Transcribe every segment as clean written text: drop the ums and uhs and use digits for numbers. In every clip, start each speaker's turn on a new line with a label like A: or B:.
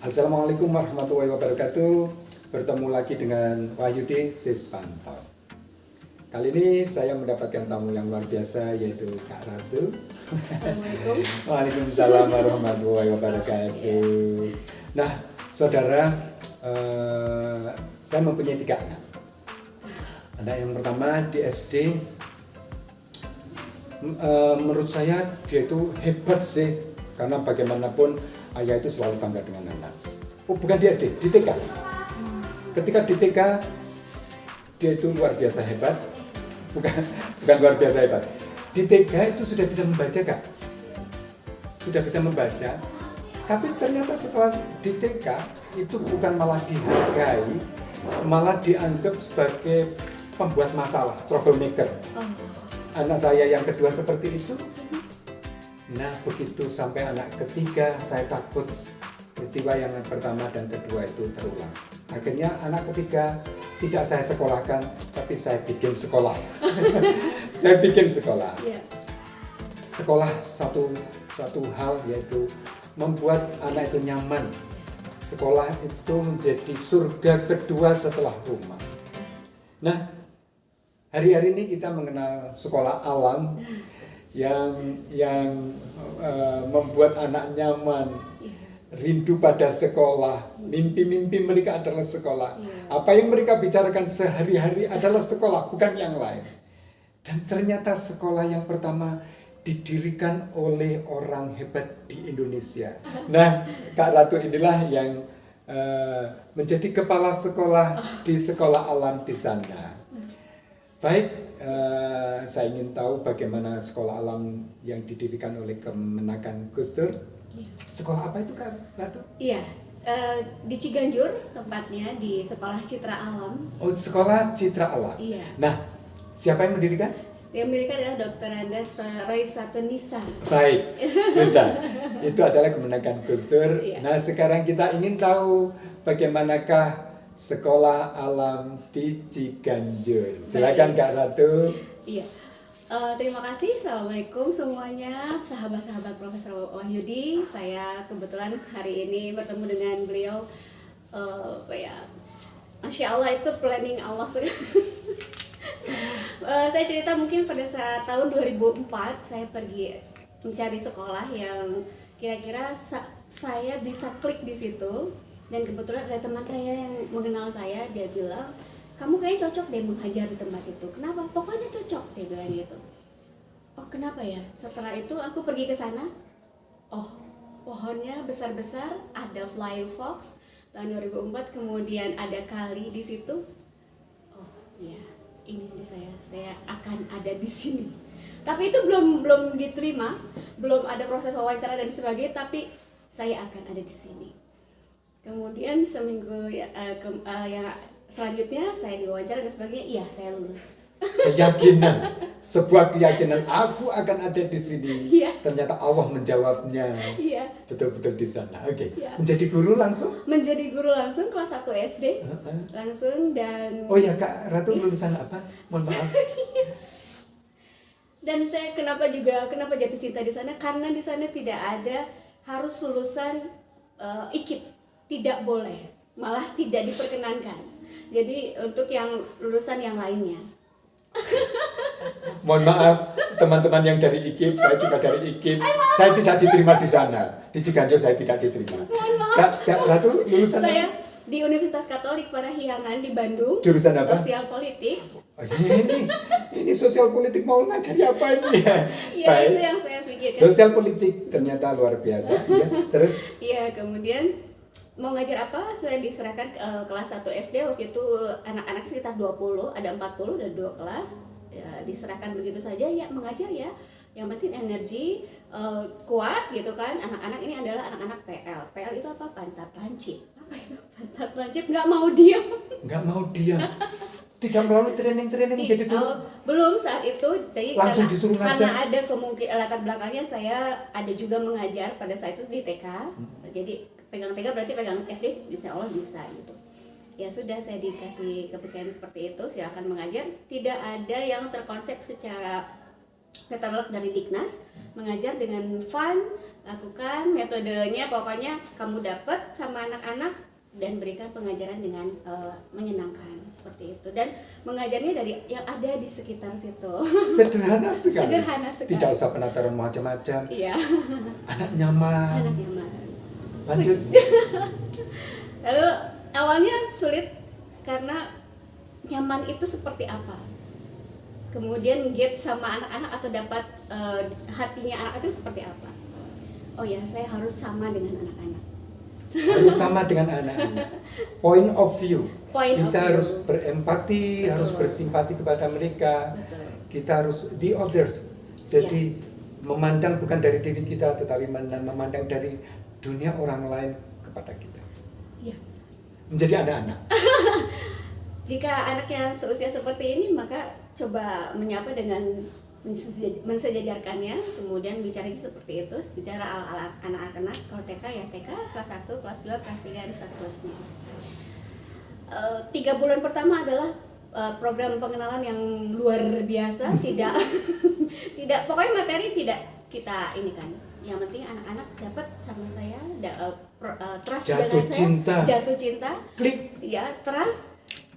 A: Assalamualaikum warahmatullahi wabarakatuh. Bertemu lagi dengan Wahyudi Siswanto. Kali ini saya mendapatkan tamu yang luar biasa, yaitu Kak Ratu.
B: Assalamualaikum.
A: Waalaikumsalam warahmatullahi wabarakatuh. Nah, saudara, saya mempunyai 3 anak. Anak yang pertama di SD, menurut saya dia itu hebat sih, karena bagaimanapun ayah itu selalu bangga dengan anak. Oh, bukan di SD, di TK. Ketika di TK dia itu luar biasa hebat. Bukan luar biasa hebat. Di TK itu sudah bisa membaca, Kak. Sudah bisa membaca. Tapi ternyata setelah di TK itu bukan malah dihargai, malah dianggap sebagai pembuat masalah, troublemaker. Anak saya yang kedua seperti itu. Nah, begitu sampai anak ketiga, saya takut peristiwa yang pertama dan kedua itu terulang. Akhirnya anak ketiga tidak saya sekolahkan, tapi saya bikin sekolah. Saya bikin sekolah. Sekolah satu hal, yaitu membuat anak itu nyaman. Sekolah itu menjadi surga kedua setelah rumah. Nah, hari-hari ini kita mengenal sekolah alam yang membuat anak nyaman, rindu pada sekolah, mimpi-mimpi mereka adalah sekolah. Apa yang mereka bicarakan sehari-hari adalah sekolah, bukan yang lain. Dan ternyata sekolah yang pertama didirikan oleh orang hebat di Indonesia. Nah, Kak Ratu inilah yang menjadi kepala sekolah di sekolah alam di sana. Baik, saya ingin tahu bagaimana sekolah alam yang didirikan oleh Kemenakan Gus Dur. Sekolah apa itu, Kak Ratu?
B: Iya, di Ciganjur tempatnya, di Sekolah Citra Alam.
A: Oh, Sekolah Citra Alam.
B: Iya.
A: Nah, siapa yang mendirikan?
B: Yang mendirikan adalah Dr. Andes Roysatunisa.
A: Baik, sudah. Itu adalah Kemenakan Gus Dur.
B: Iya.
A: Nah, sekarang kita ingin tahu bagaimanakah sekolah alam di Ciganjur. Silakan, Kak Ratu.
B: Iya. Terima kasih. Assalamualaikum semuanya, sahabat-sahabat Profesor Wahyudi. Saya kebetulan hari ini bertemu dengan beliau. Masya Allah, itu planning Allah. Saya cerita mungkin pada saat tahun 2004 saya pergi mencari sekolah yang kira-kira saya bisa klik di situ, dan kebetulan ada teman saya yang mengenal saya. Dia bilang, kamu kayaknya cocok deh mengajar di tempat itu. Kenapa? Pokoknya cocok, dia bilang gitu. Oh, kenapa ya? Setelah itu aku pergi ke sana. Oh, pohonnya besar-besar, ada flying fox tahun 2004, kemudian ada kali di situ. Oh, iya, ini di saya akan ada di sini. Tapi itu belum diterima, belum ada proses wawancara dan sebagainya, tapi saya akan ada di sini. Kemudian seminggu yang selanjutnya saya diwawancara dan sebagainya, iya saya lulus.
A: Keyakinan, sebuah keyakinan, aku akan ada di sini.
B: Iya.
A: Ternyata Allah menjawabnya.
B: Iya.
A: Betul-betul di sana. Oke.
B: Iya.
A: Menjadi guru langsung?
B: Menjadi guru langsung kelas 1 SD. Langsung. Dan
A: Oh ya, Kak Ratu lulusan apa? Mohon maaf.
B: Dan saya kenapa jatuh cinta di sana? Karena di sana tidak ada harus lulusan IKIP, tidak boleh, malah tidak diperkenankan. Jadi untuk yang lulusan yang lainnya.
A: Mohon maaf, teman-teman yang dari IKIP, saya juga dari IKIP. Saya tidak diterima di sana. Di Ciganjur saya tidak diterima.
B: Mohon maaf.
A: Kak Ratu lulusan
B: Saya
A: apa?
B: di Universitas Katolik Parahyangan di Bandung.
A: Jurusan apa?
B: Sosial politik.
A: Oh, ini sosial politik mau ngajari apa ini ya?
B: Iya, itu yang saya pikirkan.
A: Sosial politik ternyata luar biasa. Ya, terus?
B: Iya, kemudian mau ngajar apa? Saya diserahkan ke kelas 1 SD. Waktu itu anak-anak sekitar 20, ada 40 dan 2 kelas. Ya, diserahkan begitu saja, ya mengajar ya. Yang penting energi kuat gitu kan. Anak-anak ini adalah anak-anak PL. PL itu apa? Pantat lancip. Apa itu? Pantat lancip, nggak mau diam.
A: Nggak mau diam. Tidak melalui training jadi guru.
B: Belum saat itu, jadi
A: langsung disuruh ngajar.
B: karena ada kemungkinan latar belakangnya saya ada juga mengajar pada saat itu di TK. Jadi pegang TK berarti pegang SD insya Allah bisa gitu. Ya sudah, saya dikasih kepercayaan seperti itu, silakan mengajar. Tidak ada yang terkonsep secara katalog dari Diknas, mengajar dengan fun, lakukan metodenya, pokoknya kamu dapat sama anak-anak dan berikan pengajaran dengan menyenangkan seperti itu, dan mengajarnya dari yang ada di sekitar situ.
A: Sederhana sekali.
B: Sederhana sekali.
A: Tidak usah penataran macam-macam.
B: Iya.
A: Anak nyaman.
B: Anak nyaman.
A: Lanjut.
B: Lalu awalnya sulit karena nyaman itu seperti apa, kemudian get sama anak-anak atau dapat hatinya anak itu seperti apa. Oh ya, saya harus sama dengan anak-anak.
A: Harus sama dengan anak-anak. Point of view. Kita harus
B: view.
A: berempati,
B: Betul.
A: harus bersimpati kepada mereka.
B: Betul.
A: Kita harus the others. Jadi memandang bukan dari diri kita, tetapi memandang dari dunia orang lain kepada kita.
B: Iya.
A: Menjadi anak-anak.
B: Jika anaknya seusia seperti ini, maka coba menyapa dengan mensejajarkannya, kemudian bicara seperti itu, bicara ala-ala anak-anak. Kalau TK ya TK, kelas 1, kelas 2, kelas 3, dan seterusnya. 3 bulan pertama adalah program pengenalan yang luar biasa, tidak pokoknya materi tidak kita ini kan. Yang penting anak-anak dapat sama saya, trust
A: Jatuh
B: dengan
A: cinta.
B: saya, jatuh cinta,
A: Klik.
B: ya trust,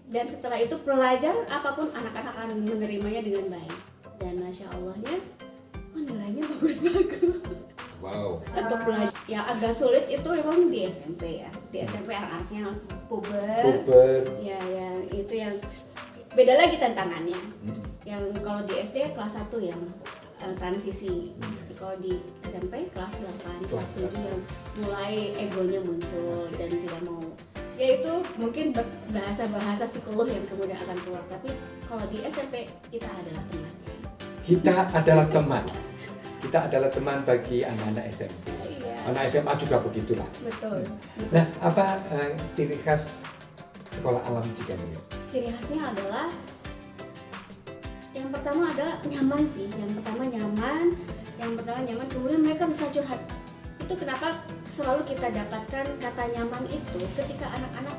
B: dan setelah itu pelajaran apapun anak-anak akan menerimanya dengan baik. Dan masya Allahnya, kok nilainya bagus-bagus.
A: Wow.
B: Untuk belajar yang agak sulit itu memang di SMP ya. Di SMP anak-anaknya puber. Ya, yang itu yang beda lagi tantangannya. Yang kalau di SD kelas 1 yang transisi. Kalau di SMP kelas 8, kelas 7 yang mulai egonya muncul dan tidak mau. Yaitu mungkin bahasa-bahasa psikolog yang kemudian akan keluar. Tapi kalau di SMP kita adalah teman.
A: Kita adalah teman. Kita adalah teman bagi anak-anak SMP.
B: Iya.
A: Anak SMA juga begitulah.
B: Betul.
A: Nah, apa ciri khas sekolah alam Ciganjur?
B: Ciri khasnya adalah yang pertama adalah nyaman sih. Yang pertama nyaman, kemudian mereka bisa curhat. Itu kenapa selalu kita dapatkan kata nyaman itu ketika anak-anak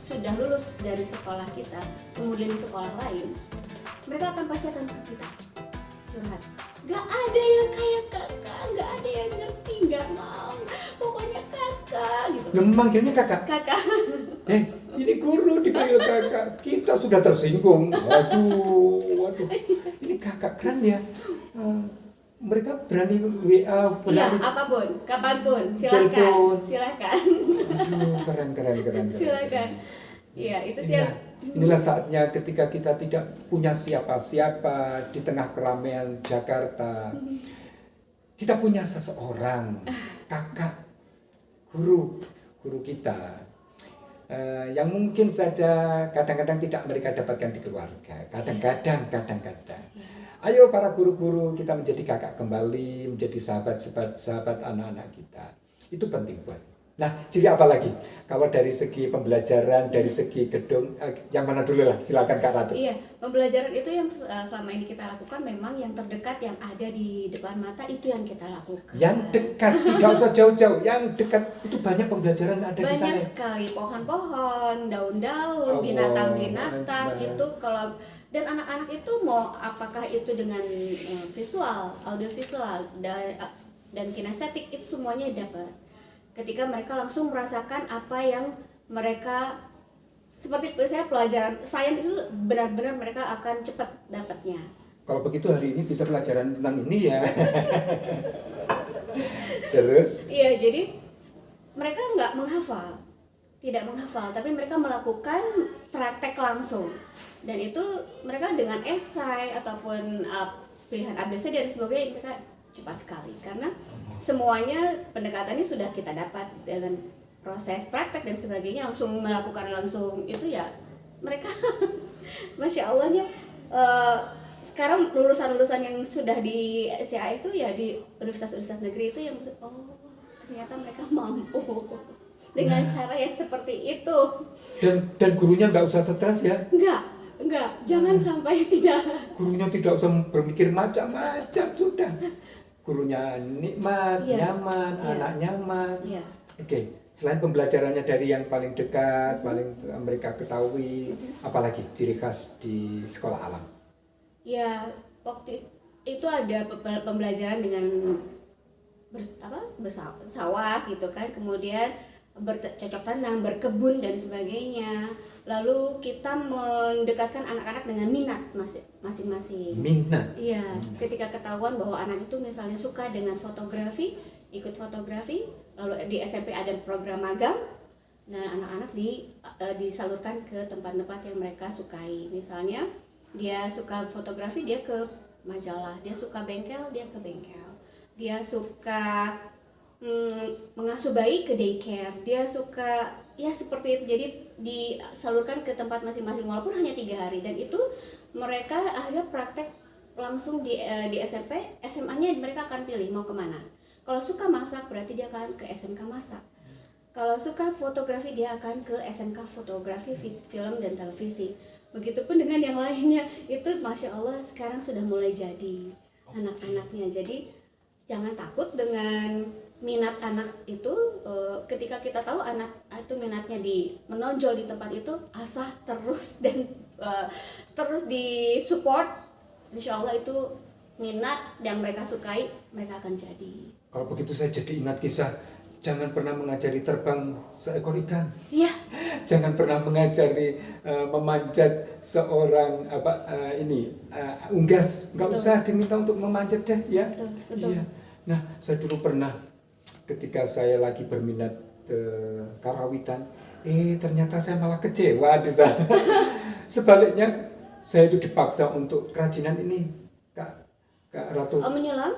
B: sudah lulus dari sekolah kita, kemudian di sekolah lain, mereka pasti akan ke kita curhat. Gak ada yang kayak kakak, gak ada yang ngerti, gak mau, pokoknya kakak gitu.
A: Memanggilnya kakak?
B: Kakak.
A: Ini guru dipanggil kakak. Kita sudah tersinggung. Waduh. Ini kakak, keren ya. Mereka berani WA,
B: Iya,
A: berani
B: apapun, kapanpun,
A: telepon.
B: silakan.
A: Aduh, keren.
B: Silakan. Iya, itu sih.
A: Inilah saatnya ketika kita tidak punya siapa-siapa di tengah keramaian Jakarta. Kita punya seseorang, kakak, guru kita. Yang mungkin saja kadang-kadang tidak mereka dapatkan di keluarga. Kadang-kadang. Ayo para guru-guru, kita menjadi kakak kembali, menjadi sahabat anak-anak kita. Itu penting buat. Nah, ciri apa lagi? Kalau dari segi pembelajaran, dari segi gedung, yang mana dulu lah? Silakan Kak Ratu.
B: Iya, pembelajaran itu yang selama ini kita lakukan memang yang terdekat, yang ada di depan mata itu yang kita lakukan.
A: Yang dekat, tidak usah jauh-jauh. Yang dekat itu banyak pembelajaran ada di sana.
B: Banyak sekali pohon-pohon, daun-daun,
A: Oh,
B: binatang-binatang
A: benar.
B: itu kalau dan anak-anak itu mau apakah itu dengan visual, audiovisual dan kinestetik itu semuanya dapat. Ketika mereka langsung merasakan apa yang mereka, seperti saya pelajaran sains itu benar-benar mereka akan cepat dapatnya.
A: Kalau begitu hari ini bisa pelajaran tentang ini ya. Terus?
B: Iya, jadi mereka tidak menghafal, tapi mereka melakukan praktek langsung. Dan itu mereka dengan esai ataupun pilihan ABC dan sebagainya, mereka cepat sekali karena semuanya pendekatannya sudah kita dapat dengan proses praktek dan sebagainya, langsung melakukan langsung itu ya mereka masya Allahnya. Sekarang lulusan yang sudah di SCA itu ya di universitas negeri itu yang ternyata mereka mampu dengan cara yang seperti itu.
A: Dan gurunya nggak usah stres ya?
B: Enggak, jangan sampai tidak.
A: Gurunya tidak usah berpikir macam-macam, sudah. Gurunya nikmat, nyaman, anak nyaman. Oke, selain pembelajarannya dari yang paling dekat, paling mereka ketahui, apalagi ciri khas di sekolah alam?
B: Ya, waktu itu ada pembelajaran dengan bersawah gitu kan, kemudian bercocok tanam, berkebun dan sebagainya. Lalu kita mendekatkan anak-anak dengan minat masing-masing.
A: Minat.
B: Iya, ketika ketahuan bahwa anak itu misalnya suka dengan fotografi, ikut fotografi, lalu di SMP ada program magang. Nah, anak-anak disalurkan ke tempat-tempat yang mereka sukai. Misalnya dia suka fotografi, dia ke majalah. Dia suka bengkel, dia ke bengkel. Dia suka mengasuh bayi, ke daycare. Dia suka ya seperti itu. Jadi disalurkan ke tempat masing-masing walaupun hanya 3 hari, dan itu mereka akhirnya praktek langsung di SMP. SMA-nya mereka akan pilih mau kemana. Kalau suka masak berarti dia akan ke SMK masak. Kalau suka fotografi dia akan ke SMK fotografi, film dan televisi. Begitupun dengan yang lainnya. Itu Masya Allah sekarang sudah mulai jadi anak-anaknya. Jadi jangan takut dengan minat anak itu. Ketika kita tahu anak itu minatnya menonjol di tempat itu, asah terus dan terus disupport. Insya Allah itu minat yang mereka sukai, mereka akan jadi.
A: Kalau begitu saya jadi ingat kisah, jangan pernah mengajari terbang seekor ikan.
B: Iya.
A: Jangan pernah mengajari memanjat seorang unggas. Nggak usah diminta untuk memanjat deh, ya.
B: Betul.
A: Iya. Nah, saya dulu pernah ketika saya lagi berminat karawitan, ternyata saya malah kecewa di sana. Sebaliknya saya itu dipaksa untuk kerajinan ini, Kak Ratu.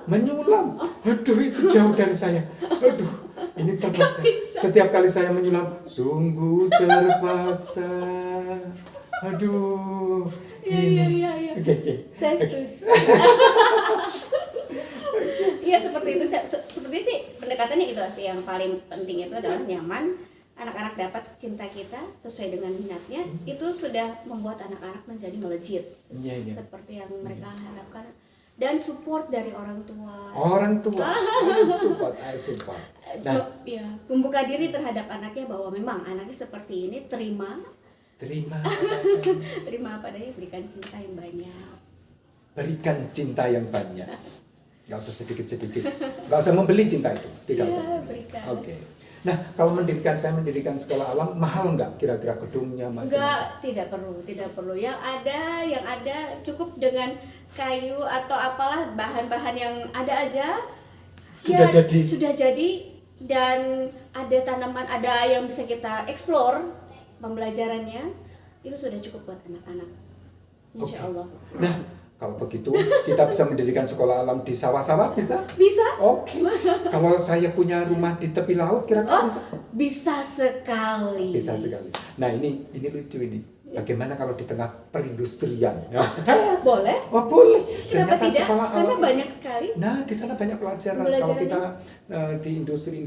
A: Menyulam. Aduh, itu jauh dari saya. Aduh, ini terpaksa. Setiap kali saya menyulam, sungguh terpaksa. Aduh.
B: Iya.
A: Oke.
B: Saya setuju. Iya, seperti itu. Seperti sih pendekatannya itu sih yang paling penting, itu adalah nyaman. Anak-anak dapat cinta kita sesuai dengan minatnya, itu sudah membuat anak-anak menjadi melejit.
A: Iya.
B: Seperti yang mereka harapkan. Dan support dari orang tua. Support. Nah, ya, membuka diri terhadap anaknya bahwa memang anaknya seperti ini, terima apa adanya, berikan cinta yang banyak.
A: Berikan cinta yang banyak. Gak usah sedikit-sedikit. Gak usah membeli cinta itu. Tidak usah.
B: Berikan.
A: Oke. Nah, kalau saya mendirikan sekolah alam, mahal nggak kira-kira gedungnya?
B: Enggak, tidak perlu. Yang ada cukup dengan kayu atau apalah, bahan-bahan yang ada aja. Sudah jadi, dan ada tanaman, ada yang bisa kita explore pembelajarannya, itu sudah cukup buat anak-anak. Insya Allah.
A: Nah, kalau begitu kita bisa mendirikan sekolah alam di sawah-sawah, bisa?
B: Bisa.
A: Oke. Kalau saya punya rumah di tepi laut, kira-kira bisa?
B: Bisa sekali.
A: Nah, ini lucu ini. Bagaimana kalau di tengah perindustrian?
B: Boleh.
A: Oh, boleh.
B: Kenapa
A: Ternyata
B: tidak?
A: sekolah
B: Karena
A: alam.
B: banyak sekali.
A: Nah, di sana banyak pelajaran. Kalau kita di industri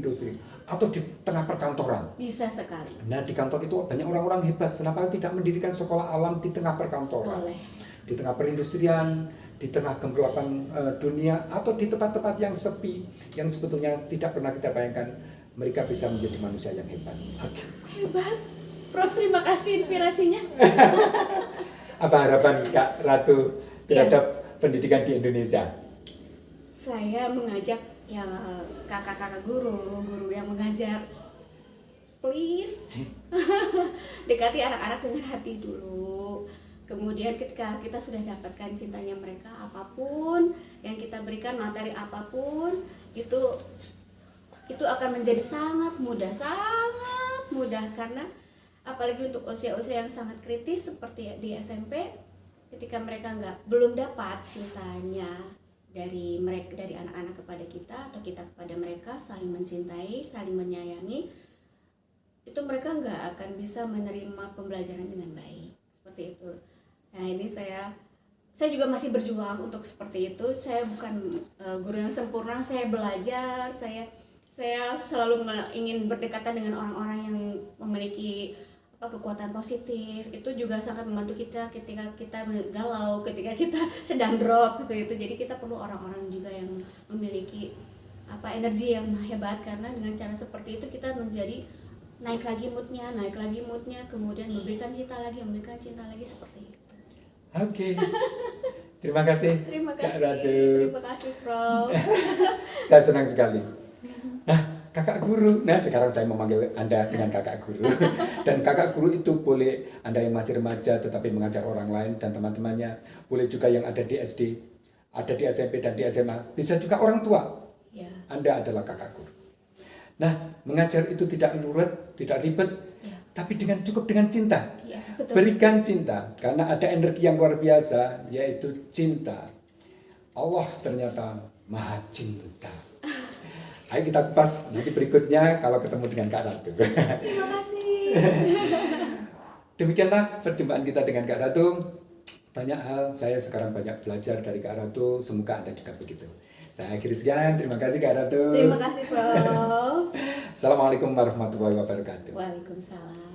A: atau di tengah perkantoran.
B: Bisa sekali.
A: Nah, di kantor itu banyak orang-orang hebat. Kenapa tidak mendirikan sekolah alam di tengah perkantoran?
B: Boleh.
A: Di tengah perindustrian, di tengah kegelapan dunia, atau di tempat-tempat yang sepi, yang sebetulnya tidak pernah kita bayangkan, mereka bisa menjadi manusia yang hebat. Okay.
B: Hebat, Prof, terima kasih inspirasinya.
A: Apa harapan Kak Ratu terhadap pendidikan di Indonesia?
B: Saya mengajak ya kakak-kakak guru yang mengajar, please dekati anak-anak dengan hati dulu. Kemudian ketika kita sudah dapatkan cintanya mereka, apapun yang kita berikan, materi apapun, itu akan menjadi sangat mudah, karena apalagi untuk usia-usia yang sangat kritis seperti di SMP, ketika mereka belum dapat cintanya dari anak-anak kepada kita atau kita kepada mereka, saling mencintai, saling menyayangi, itu mereka nggak akan bisa menerima pembelajaran dengan baik, seperti itu. Nah, ini saya juga masih berjuang untuk seperti itu. Saya bukan guru yang sempurna, saya belajar, saya selalu ingin berdekatan dengan orang-orang yang memiliki kekuatan positif. Itu juga sangat membantu kita ketika kita galau, ketika kita sedang drop gitu. Jadi kita perlu orang-orang juga yang memiliki energi yang hebat, karena dengan cara seperti itu kita menjadi naik lagi moodnya, kemudian memberikan cinta lagi seperti itu.
A: Oke. Terima kasih.
B: Terima kasih, Prof.
A: Saya senang sekali. kakak guru. Nah, sekarang saya memanggil Anda dengan kakak guru. Dan kakak guru itu boleh Anda yang masih remaja tetapi mengajar orang lain dan teman-temannya. Boleh juga yang ada di SD, ada di SMP dan di SMA. Bisa juga orang tua.
B: Ya.
A: Anda adalah kakak guru. Nah, mengajar itu tidak luret, tidak ribet,
B: Ya.
A: tapi cukup dengan cinta.
B: Ya, betul.
A: Berikan cinta, karena ada energi yang luar biasa, yaitu cinta. Allah ternyata maha cinta. Ayo kita kupas nanti berikutnya kalau ketemu dengan Kak Ratu.
B: Terima kasih.
A: Demikianlah perjumpaan kita dengan Kak Ratu. Banyak hal, saya sekarang banyak belajar dari Kak Ratu. Semoga Anda juga begitu. Saya akhiri sekian, terima kasih Kak Ratu.
B: Terima kasih, Prof.
A: Assalamualaikum warahmatullahi wabarakatuh.
B: Waalaikumsalam.